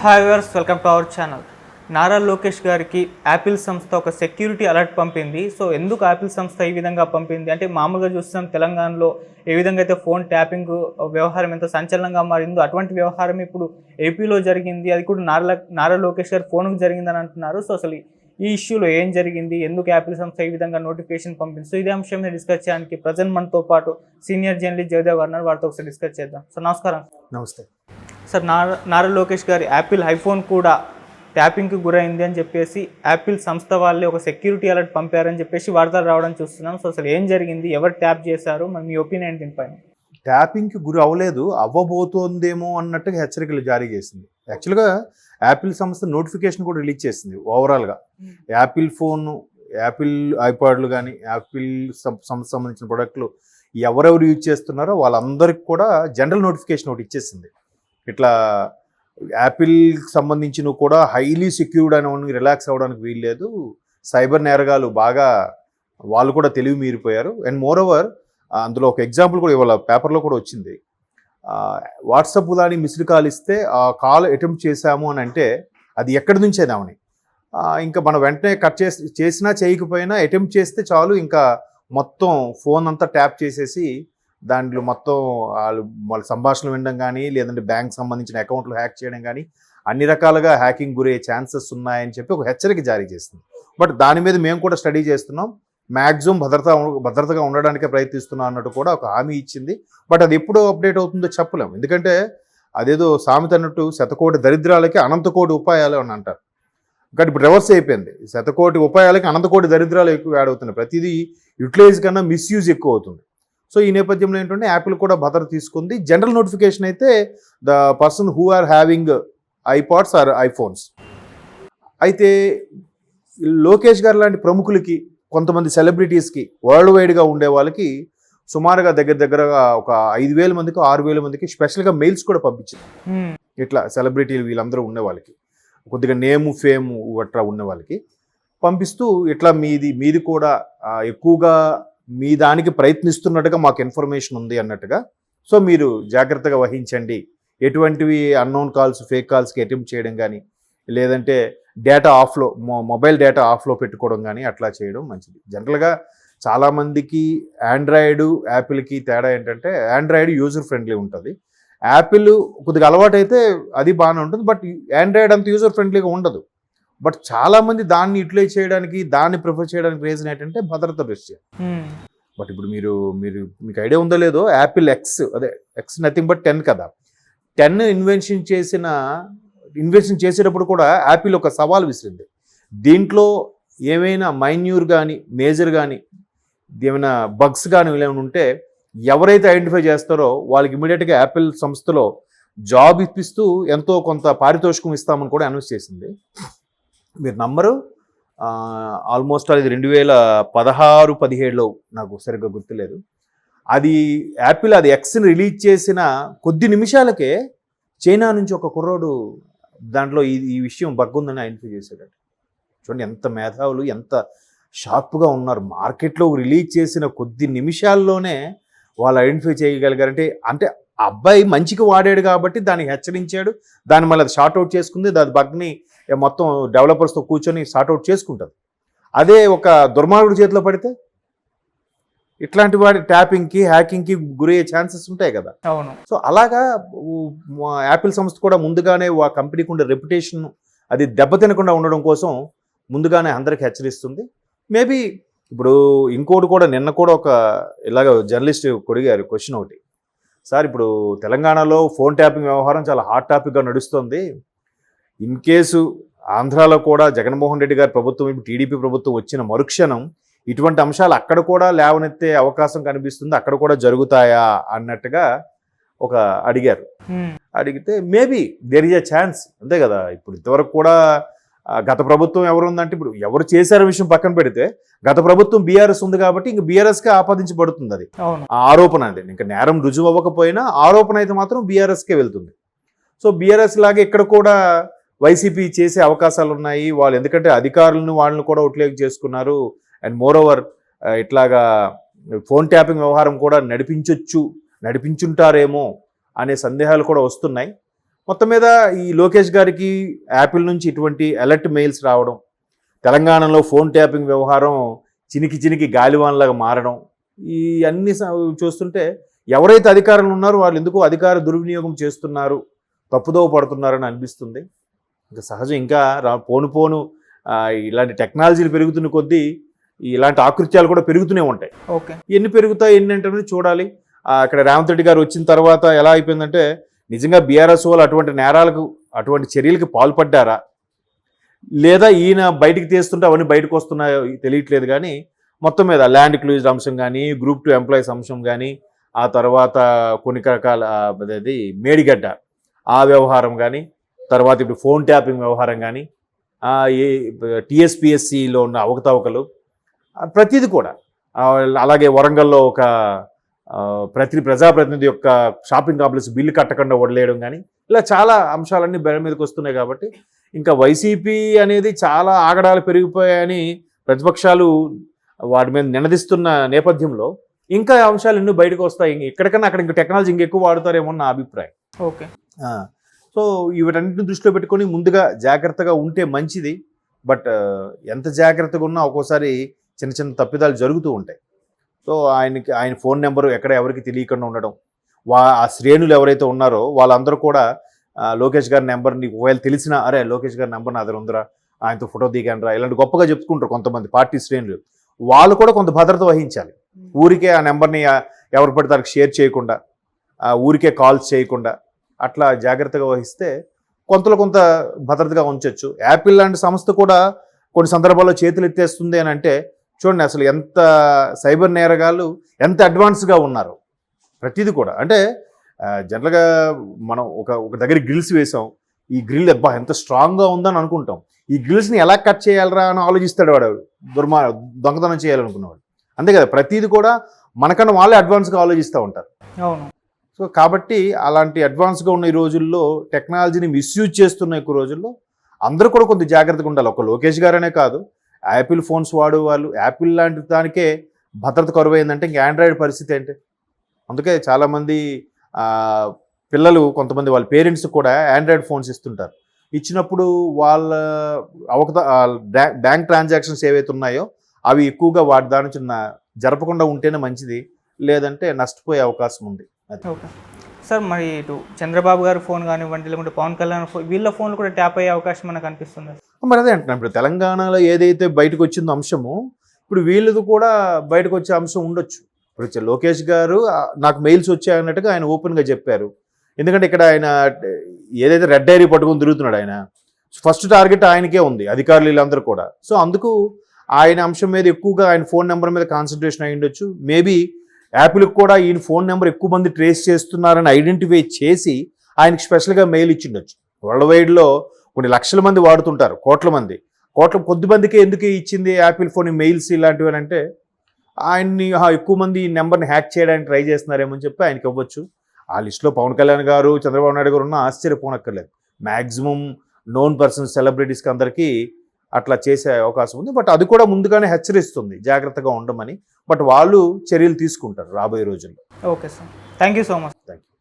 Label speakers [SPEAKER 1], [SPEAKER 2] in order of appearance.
[SPEAKER 1] Hi viewers, welcome to our channel. Nara Lokesh గారికి Apple సంస్థ ఒక సెక్యూరిటీ అలర్ట్ పంపింది. సో ఎందుకు యాపిల్ సంస్థ ఈ విధంగా పంపింది అంటే, మామూలుగా చూస్తున్నాం తెలంగాణలో ఏ విధంగా అయితే ఫోన్ ట్యాపింగ్ వ్యవహారం ఎంతో సంచలనంగా మారిందో, అటువంటి వ్యవహారం ఇప్పుడు ఏపీలో జరిగింది. అది కూడా నారా లోకేష్ గారి ఫోన్కు జరిగిందని అంటున్నారు. సో అసలు ఈ ఇష్యూలో ఏం జరిగింది, ఎందుకు యాపిల్ సంస్థ ఈ విధంగా నోటిఫికేషన్ పంపింది, సో ఇదే అంశం మీద డిస్కస్ చేయడానికి ప్రజెంట్ మనతో పాటు సీనియర్ జర్నలిస్ట్ జయదేవ్ గారు ఉన్నారు. వారితో ఒకసారి డిస్కస్ చేద్దాం. సో నమస్కారం.
[SPEAKER 2] నమస్తే
[SPEAKER 1] సార్, నారా లోకేష్ గారి యాపిల్ ఐఫోన్ కూడా ట్యాపింగ్కి గురైంది అని చెప్పేసి యాపిల్ సంస్థ వాళ్ళే ఒక సెక్యూరిటీ అలర్ట్ పంపారని చెప్పేసి వార్తలు రావడం చూస్తున్నాం. సో అసలు ఏం జరిగింది, ఎవరు ట్యాప్ చేశారు, మరి మీ ఒపీనియన్ దీనిపైన?
[SPEAKER 2] ట్యాపింగ్కి గురి అవ్వలేదు, అవ్వబోతోందేమో అన్నట్టుగా హెచ్చరికలు జారీ చేసింది. యాక్చువల్గా యాపిల్ సంస్థ నోటిఫికేషన్ కూడా రిలీజ్ చేసింది. ఓవరాల్గా యాపిల్ ఫోన్, యాపిల్ ఐపాడ్లు కానీ యాపిల్ సంస్థ సంబంధించిన ప్రొడక్ట్లు ఎవరెవరు యూజ్ చేస్తున్నారో వాళ్ళందరికీ కూడా జనరల్ నోటిఫికేషన్ ఒకటి ఇచ్చేసింది. ఇట్లా యాపిల్కి సంబంధించిన కూడా హైలీ సెక్యూర్డ్ అని రిలాక్స్ అవ్వడానికి వీల్లేదు, సైబర్ నేరగాలు బాగా వాళ్ళు కూడా తెలివి మీరిపోయారు. అండ్ మోర్ ఓవర్ అందులో ఒక ఎగ్జాంపుల్ కూడా ఇవాళ పేపర్లో కూడా వచ్చింది. వాట్సాప్ దాని మిస్డ్ కాల్ ఇస్తే ఆ కాల్ అటెంప్ట్ చేశాము అని అంటే అది ఎక్కడి నుంచి అయినామని ఇంకా మనం వెంటనే కట్ చేసినా చేయకపోయినా అటెంప్ట్ చేస్తే చాలు, ఇంకా మొత్తం ఫోన్ అంతా ట్యాప్ చేసేసి దాంట్లో మొత్తం వాళ్ళ సంభాషణలు వినడం కానీ, లేదంటే బ్యాంక్ సంబంధించిన అకౌంట్లు హ్యాక్ చేయడం కానీ, అన్ని రకాలుగా హ్యాకింగ్ గురయ్యే ఛాన్సెస్ ఉన్నాయని చెప్పి ఒక హెచ్చరిక జారీ చేస్తుంది. బట్ దాని మీద మేము కూడా స్టడీ చేస్తున్నాం, మ్యాక్సిమం భద్రతగా ఉండడానికే ప్రయత్నిస్తున్నాం అన్నట్టు కూడా ఒక హామీ ఇచ్చింది. బట్ అది ఎప్పుడు అప్డేట్ అవుతుందో చెప్పలేము. ఎందుకంటే అదేదో సామెత అన్నట్టు శతకోటి దరిద్రాలకి అనంతకోటి ఉపాయాలు అని అంటారు. కానీ ఇప్పుడు రివర్స్ అయిపోయింది. శతకోటి ఉపాయాలకి అనంతకోటి దరిద్రాలు ఎక్కువ యాడ్ అవుతున్నాయి. ప్రతిదీ యూటిలైజ్ కన్నా మిస్యూజ్ ఎక్కువ అవుతుంది. సో ఈ నేపథ్యంలో ఏంటంటే యాపిల్ కూడా భద్రత తీసుకుంది. జనరల్ నోటిఫికేషన్ అయితే the person who are having iPods or iPhones. అయితే లోకేష్ గారు లాంటి ప్రముఖులకి, కొంతమంది సెలబ్రిటీస్కి, వరల్డ్ వైడ్గా ఉండే వాళ్ళకి సుమారుగా దగ్గరగా ఒక 5,000 మందికి 6,000 మందికి స్పెషల్గా మెయిల్స్ కూడా పంపించింది. ఇట్లా సెలబ్రిటీలు వీళ్ళందరూ ఉండే వాళ్ళకి, కొద్దిగా నేము ఫేము అట్లా ఉన్న వాళ్ళకి పంపిస్తూ ఇట్లా మీది కూడా ఎక్కువగా మీ దానికి ప్రయత్నిస్తున్నట్టుగా మాకు ఇన్ఫర్మేషన్ ఉంది అన్నట్టుగా, సో మీరు జాగ్రత్తగా వహించండి, ఎటువంటివి అన్నోన్ కాల్స్, ఫేక్ కాల్స్కి అటెంప్ట్ చేయడం కానీ, లేదంటే డేటా ఆఫ్లో, మొబైల్ డేటా ఆఫ్లో పెట్టుకోవడం కానీ అట్లా చేయడం మంచిది. జనరల్గా చాలామందికి ఆండ్రాయిడ్ యాపిల్కి తేడా ఏంటంటే, ఆండ్రాయిడ్ యూజర్ ఫ్రెండ్లీ ఉంటుంది, యాపిల్ కొద్దిగా అలవాటు అయితే అది బాగానే ఉంటుంది, బట్ ఆండ్రాయిడ్ అంత యూజర్ ఫ్రెండ్లీగా ఉండదు. బట్ చాలామంది దాన్ని యూటిలైజ్ చేయడానికి, దాన్ని ప్రిఫర్ చేయడానికి రీజన్ ఏంటంటే భద్రత దృష్ట్యా. బట్ ఇప్పుడు మీకు ఐడియా ఉందో లేదో, యాపిల్ ఎక్స్ నథింగ్ బట్ 10 కదా. 10 ఇన్వెన్షన్ చేసేటప్పుడు కూడా యాపిల్ ఒక సవాల్ విసిరింది. దీంట్లో ఏమైనా మైన్యూర్ కానీ, మేజర్ కానీ, ఏమైనా బగ్స్ కానీ ఏమైనా ఉంటే ఎవరైతే ఐడెంటిఫై చేస్తారో వాళ్ళకి ఇమీడియట్గా యాపిల్ సంస్థలో జాబ్ ఇప్పిస్తూ ఎంతో కొంత పారితోషికం ఇస్తామని కూడా అనౌన్స్ చేసింది. మీరు నంబరు ఆల్మోస్ట్ అది 2016-17లో నాకు సరిగ్గా గుర్తులేదు. అది యాపిల్ అది ఎక్స్ని రిలీజ్ చేసిన కొద్ది నిమిషాలకే చైనా నుంచి ఒక కుర్రోడు దాంట్లో ఈ విషయం బగ్ ఉందని ఐడెంటిఫై చేశాడు. చూడండి ఎంత మేధావులు, ఎంత షార్ప్గా ఉన్నారు. మార్కెట్లో రిలీజ్ చేసిన కొద్ది నిమిషాల్లోనే వాళ్ళు ఐడెంటిఫై చేయగలిగారంటే, అంటే అబ్బాయి మంచికి వాడాడు కాబట్టి దాన్ని హెచ్చరించాడు, దాన్ని మళ్ళీ అది షార్ట్ అవుట్ చేసుకుంది, దాని బగ్ని మొత్తం డెవలపర్స్తో కూర్చొని షార్ట్ అవుట్ చేసుకుంటుంది. అదే ఒక దుర్మార్గుడి చేతిలో పడితే ఇట్లాంటి వాడి ట్యాపింగ్కి, హ్యాకింగ్కి గురయ్యే ఛాన్సెస్ ఉంటాయి కదా.
[SPEAKER 1] అవును. సో
[SPEAKER 2] అలాగా యాపిల్ సంస్థ కూడా ముందుగానే ఆ కంపెనీకి ఉండే రెప్యుటేషన్ అది దెబ్బతినకుండా ఉండడం కోసం ముందుగానే అందరికి హెచ్చరిస్తుంది. మేబీ ఇప్పుడు ఇంకోటి కూడా, నిన్న కూడా ఒక ఇలాగ జర్నలిస్ట్ కొడిగారు క్వశ్చన్ ఒకటి, సార్ ఇప్పుడు తెలంగాణలో ఫోన్ ట్యాపింగ్ వ్యవహారం చాలా హాట్ టాపిక్గా నడుస్తుంది, ఇన్ కేసు ఆంధ్రాలో కూడా జగన్మోహన్ రెడ్డి గారి ప్రభుత్వం, ఇప్పుడు టీడీపీ ప్రభుత్వం వచ్చిన మరుక్షణం ఇటువంటి అంశాలు అక్కడ కూడా లేవనెత్తే అవకాశం కనిపిస్తుంది, అక్కడ కూడా జరుగుతాయా అన్నట్టుగా ఒక అడిగారు. అడిగితే maybe there is a chance, అంతే కదా. ఇప్పుడు ఇంతవరకు కూడా గత ప్రభుత్వం ఎవరు ఉందంటే, ఇప్పుడు ఎవరు చేశారో విషయం పక్కన పెడితే గత ప్రభుత్వం బీఆర్ఎస్ ఉంది కాబట్టి ఇంక బీఆర్ఎస్కే ఆపాదించబడుతుంది. అది ఆరోపణ అండి, ఇంకా నేరం రుజువు అవ్వకపోయినా ఆరోపణ అయితే మాత్రం బీఆర్ఎస్కే వెళ్తుంది. సో బీఆర్ఎస్ లాగే ఇక్కడ కూడా వైసీపీ చేసే అవకాశాలు ఉన్నాయి వాళ్ళు, ఎందుకంటే అధికారులను వాళ్ళని కూడా ఉట్లేక్ చేసుకున్నారు. అండ్ మోర్ ఓవర్ ఇట్లాగా ఫోన్ ట్యాపింగ్ వ్యవహారం కూడా నడిపించుంటారేమో అనే సందేహాలు కూడా వస్తున్నాయి. మొత్తం మీద ఈ లోకేష్ గారికి యాపిల్ నుంచి ఇటువంటి అలర్ట్ మెయిల్స్ రావడం, తెలంగాణలో ఫోన్ ట్యాపింగ్ వ్యవహారం చినికి గాలివాన్లాగా మారడం, ఈ అన్ని చూస్తుంటే ఎవరైతే అధికారంలో ఉన్నారో వాళ్ళు ఎందుకో అధికార దుర్వినియోగం చేస్తున్నారు, తప్పుదోవ పడుతున్నారని అనిపిస్తుంది. ఇంకా సహజం, ఇంకా పోను ఇలాంటి టెక్నాలజీలు పెరుగుతున్న కొద్దీ ఇలాంటి ఆకృత్యాలు కూడా పెరుగుతూనే ఉంటాయి.
[SPEAKER 1] ఓకే,
[SPEAKER 2] ఎన్ని పెరుగుతాయి ఏంటంటే చూడాలి. అక్కడ రేవంత్ రెడ్డి గారు వచ్చిన తర్వాత ఎలా అయిపోయిందంటే నిజంగా బీఆర్ఎస్ వాళ్ళు అటువంటి నేరాలకు, అటువంటి చర్యలకి పాల్పడ్డారా, లేదా ఈయన బయటికి తీస్తుంటే అవన్నీ బయటకు వస్తున్నాయో తెలియట్లేదు. కానీ మొత్తం మీద ల్యాండ్ క్లూజ్ అంశం కానీ, గ్రూప్ 2 ఎంప్లాయీస్ అంశం కానీ, ఆ తర్వాత కొన్ని రకాల అదేది మేడిగడ్డ ఆ వ్యవహారం కానీ, తర్వాత ఇప్పుడు ఫోన్ ట్యాపింగ్ వ్యవహారం కానీ, ఏ టీఎస్పీఎస్సిలో ఉన్న అవకతవకలు, ప్రతిదీ కూడా, అలాగే వరంగల్లో ఒక ప్రజాప్రతినిధి యొక్క షాపింగ్ కాంప్లెక్స్ బిల్లు కట్టకుండా వదిలేయడం కానీ, ఇలా చాలా అంశాలన్నీ బెడ మీదకి వస్తున్నాయి. కాబట్టి ఇంకా వైసీపీ అనేది చాలా ఆగడాలు పెరిగిపోయాయని ప్రతిపక్షాలు వాటి మీద నినదిస్తున్న నేపథ్యంలో ఇంకా అంశాలు ఎన్నో బయటకు వస్తాయి. ఎక్కడికన్నా అక్కడ ఇంకా టెక్నాలజీ ఇంకెక్కువ వాడుతారేమో నా అభిప్రాయం.
[SPEAKER 1] ఓకే.
[SPEAKER 2] సో వీటన్నిటిని దృష్టిలో పెట్టుకొని ముందుగా జాగ్రత్తగా ఉంటే మంచిది. బట్ ఎంత జాగ్రత్తగా ఉన్నా ఒక్కోసారి చిన్న తప్పిదాలు జరుగుతూ ఉంటాయి. సో ఆయన ఫోన్ నెంబరు ఎక్కడ ఎవరికి తెలియకుండా ఉండడం, ఆ శ్రేణులు ఎవరైతే ఉన్నారో వాళ్ళందరూ కూడా లోకేష్ గారి నెంబర్ని ఒకవేళ తెలిసినా, అరే లోకేష్ గారి నెంబర్ నా దగ్గర ఉందిరా, ఆయనతో ఫోటో దిగానరా, ఇలాంటి గొప్పగా చెప్పుకుంటారు కొంతమంది పార్టీ శ్రేణులు. వాళ్ళు కూడా కొంత భద్రత వహించాలి. ఊరికే ఆ నెంబర్ని ఎవరు పడితే వారికి షేర్ చేయకుండా, ఊరికే కాల్స్ చేయకుండా అట్లా జాగ్రత్తగా వహిస్తే కొంత భద్రతగా ఉంచవచ్చు. యాపిల్ లాంటి సంస్థ కూడా కొన్ని సందర్భాల్లో చేతులు ఎత్తేస్తుంది అని అంటే చూడండి అసలు ఎంత సైబర్ నేరగాళ్ళు ఎంత అడ్వాన్స్గా ఉన్నారు. ప్రతిదీ కూడా అంటే జనరల్గా మనం ఒక దగ్గర గ్రిల్స్ వేసాం, ఈ గ్రిల్ అబ్బా ఎంత స్ట్రాంగ్గా ఉందని అనుకుంటాం, ఈ గ్రిల్స్ని ఎలా కట్ చేయాలరా అని ఆలోచిస్తాడు వాడు, దొంగతనం చేయాలనుకున్నవాడు. అంతే కదా, ప్రతిదీ కూడా మనకన్నా వాళ్ళే అడ్వాన్స్గా ఆలోచిస్తూ ఉంటారు.
[SPEAKER 1] అవును.
[SPEAKER 2] సో కాబట్టి అలాంటి అడ్వాన్స్గా ఉన్న ఈ రోజుల్లో టెక్నాలజీని మిస్యూజ్ చేస్తున్న ఈ రోజుల్లో అందరూ కూడా కొంత జాగ్రత్తగా ఉండాలి. ఒక లోకేష్ గారనే కాదు, యాపిల్ ఫోన్స్ వాడు వాళ్ళు, యాపిల్ లాంటి దానికే భద్రత కరువైందంటే ఇంక ఆండ్రాయిడ్ పరిస్థితి ఏంటి? అందుకే చాలామంది పిల్లలు కొంతమంది వాళ్ళ పేరెంట్స్ కూడా ఆండ్రాయిడ్ ఫోన్స్ ఇస్తుంటారు. ఇచ్చినప్పుడు వాళ్ళ బ్యాంక్ ట్రాన్సాక్షన్స్ ఏవైతే ఉన్నాయో అవి ఎక్కువగా వాటి దాని నుంచి జరపకుండా ఉంటేనే మంచిది, లేదంటే నష్టపోయే అవకాశం ఉంది.
[SPEAKER 1] ఓకే సార్, మరి ఇటు చంద్రబాబు గారి ఫోన్ కానివ్వండి, లేకుంటే పవన్ కళ్యాణ్ ఫోన్, వీళ్ళ ఫోన్లు కూడా ట్యాప్ అయ్యే అవకాశం మనకు అనిపిస్తుంది.
[SPEAKER 2] మరి అదే అంటున్నాను, ఇప్పుడు తెలంగాణలో ఏదైతే బయటకు వచ్చిందో అంశము, ఇప్పుడు వీళ్ళది కూడా బయటకు వచ్చే అంశం ఉండొచ్చు. ఇప్పుడు లోకేష్ గారు నాకు మెయిల్స్ వచ్చాయన్నట్టుగా ఆయన ఓపెన్గా చెప్పారు. ఎందుకంటే ఇక్కడ ఆయన ఏదైతే రెడ్ డైరీ పట్టుకొని తిరుగుతున్నాడు, ఆయన ఫస్ట్ టార్గెట్ ఆయనకే ఉంది, అధికారులు వీళ్ళందరూ కూడా. సో అందుకు ఆయన అంశం మీద ఎక్కువగా ఆయన ఫోన్ నెంబర్ మీద కాన్సన్ట్రేషన్ అయి ఉండొచ్చు. మేబీ యాపిల్కి కూడా ఈయన ఫోన్ నెంబర్ ఎక్కువ మంది ట్రేస్ చేస్తున్నారని ఐడెంటిఫై చేసి ఆయనకి స్పెషల్గా మెయిల్ ఇచ్చిండొచ్చు. వరల్డ్ వైడ్లో కొన్ని లక్షల మంది వాడుతుంటారు, కొద్ది మందికే ఎందుకు ఇచ్చింది యాపిల్ ఫోన్ మెయిల్స్ ఇలాంటివి అంటే ఆయన్ని ఎక్కువ మంది ఈ నెంబర్ని హ్యాక్ చేయడానికి ట్రై చేస్తున్నారేమో అని చెప్పి ఆయనకి ఇవ్వచ్చు. ఆ లిస్టులో పవన్ కళ్యాణ్ గారు, చంద్రబాబు నాయుడు గారు ఉన్న ఆశ్చర్యపోనక్కర్లేదు. మ్యాక్సిమం నోన్ పర్సన్స్, సెలబ్రిటీస్కి అందరికీ అట్లా చేసే అవకాశం ఉంది. బట్ అది కూడా ముందుగానే హెచ్చరిస్తుంది జాగ్రత్తగా ఉండమని. బట్ వాళ్ళు చర్యలు తీసుకుంటారు రాబోయే రోజుల్లో.
[SPEAKER 1] Okay sir, thank you so much.
[SPEAKER 2] Thank you.